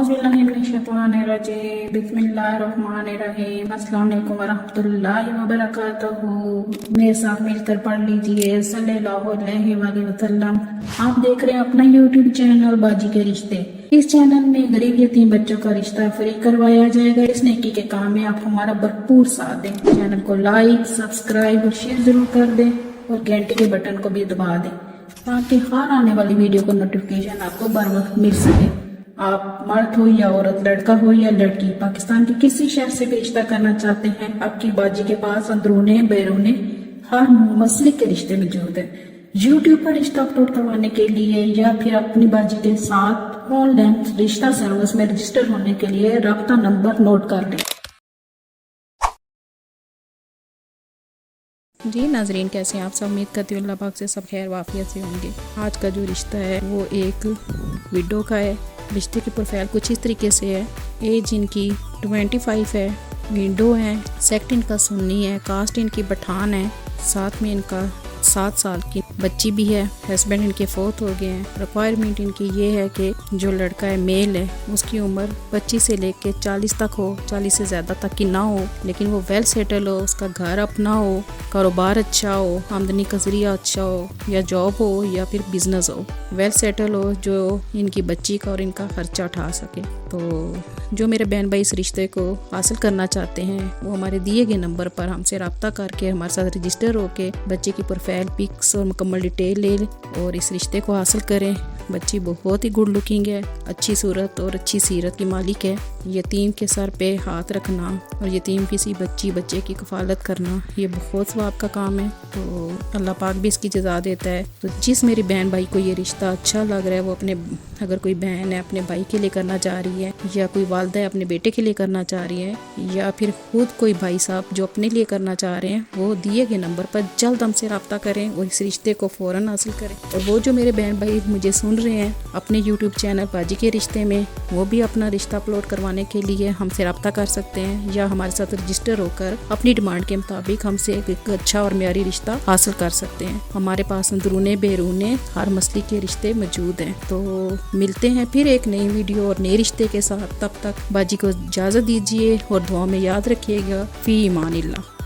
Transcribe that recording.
औज़ुबिल्लाहिमिनश्शैतानिर्रजीम बिस्मिल्लाहिर्रहमानिर्रहीम अस्सलाम वालेकुम वरहमतुल्लाहि वबरकातुहू। मेरे साथ मिलकर पढ़ लीजिए सल्लल्लाहु अलैहि वसल्लम। आप देख रहे हैं अपना यूट्यूब चैनल बाजी के रिश्ते। इस चैनल में गरीब यतीम बच्चों का रिश्ता फ्री करवाया जाएगा। इस नेकी के काम में आप हमारा भरपूर साथ दें। चैनल को लाइक, सब्सक्राइब और शेयर जरूर कर दें और घंटे के बटन को भी दबा दें ताकि हर आने वाली वीडियो का नोटिफिकेशन आपको बर वक्त मिल सके। आप मर्द हो या औरत, लड़का हो या लड़की, पाकिस्तान के किसी शहर से भी रिश्ता करना चाहते हैं, आपकी बाजी के पास अंदरूने बैरूने हर मसलिक के रिश्ते मौजूद है। यूट्यूब पर रिश्ता अपलोड करवाने के लिए या फिर अपनी बाजी के साथ ऑनलाइन रिश्ता सर्विस में रजिस्टर होने के लिए राब्ता नंबर नोट कर लें। जी नाजरीन, कैसे हैं आप सब? उम्मीद करती हूँ अल्लाह पाक से सब खैर वाफियत से होंगे। आज का जो रिश्ता है वो एक विडो का है। रिश्ते की प्रोफाइल कुछ इस तरीके से है। एज इनकी 25 है, विडो है, सेक्ट इनका सुन्नी है, कास्ट इनकी पठान है, साथ में इनका 7 साल की बच्ची भी है। हस्बैंड इनके फोर्थ हो गए हैं। रिक्वायरमेंट इनकी ये है कि जो लड़का है मेल है उसकी उम्र 25 से लेके 40 तक हो, 40 से ज़्यादा तक की ना हो, लेकिन वो वेल सेटल हो, उसका घर अपना हो, कारोबार अच्छा हो, आमदनी का ज़रिया अच्छा हो, या जॉब हो या फिर बिजनेस हो, वेल सेटल हो जो इनकी बच्ची का और इनका खर्चा उठा सके। तो जो मेरे बहन भाई इस रिश्ते को हासिल करना चाहते हैं वो हमारे दिए गए नंबर पर हमसे रब्ता करके हमारे साथ रजिस्टर होके बच्चे की प्रोफाइल पिक्स और मुकम्मल डिटेल ले और इस रिश्ते को हासिल करें। बच्ची बहुत ही गुड लुकिंग है, अच्छी सूरत और अच्छी सीरत की मालिक है। यतीम के सर पे हाथ रखना और यतीम किसी बच्चे की कफालत करना ये बहुत सवाब का काम है। तो अल्लाह पाक भी इसकी जज़ा देता है। तो जिस मेरी बहन भाई को ये रिश्ता अच्छा लग रहा है वो अपने, अगर कोई बहन है अपने भाई के लिए करना चाह रही है, या कोई वालदा है अपने बेटे के लिए करना चाह रही है, या फिर खुद कोई भाई साहब जो अपने लिए करना चाह रहे हैं, वो दिए गए नंबर पर जल्द हमसे रब्ता करें और इस रिश्ते को फ़ौरन हासिल करें। और वो जो मेरे बहन भाई मुझे सुन रहे हैं अपने यूट्यूब चैनल बाजी के रिश्ते में, वो भी अपना रिश्ता अपलोड करवाने के लिए हमसे रब्ता कर सकते हैं या हमारे साथ रजिस्टर होकर अपनी डिमांड के मुताबिक हमसे एक अच्छा और म्यारी रिश्ता हासिल कर सकते हैं। हमारे पास अंदरूने बैरूने हर मसले के रिश्ते मौजूद हैं। तो मिलते हैं फिर एक नई वीडियो और नए रिश्ते के साथ। तब तक बाजी को इजाज़त दीजिए और दुआ में याद रखिएगा। फी ईमानिल्लाह।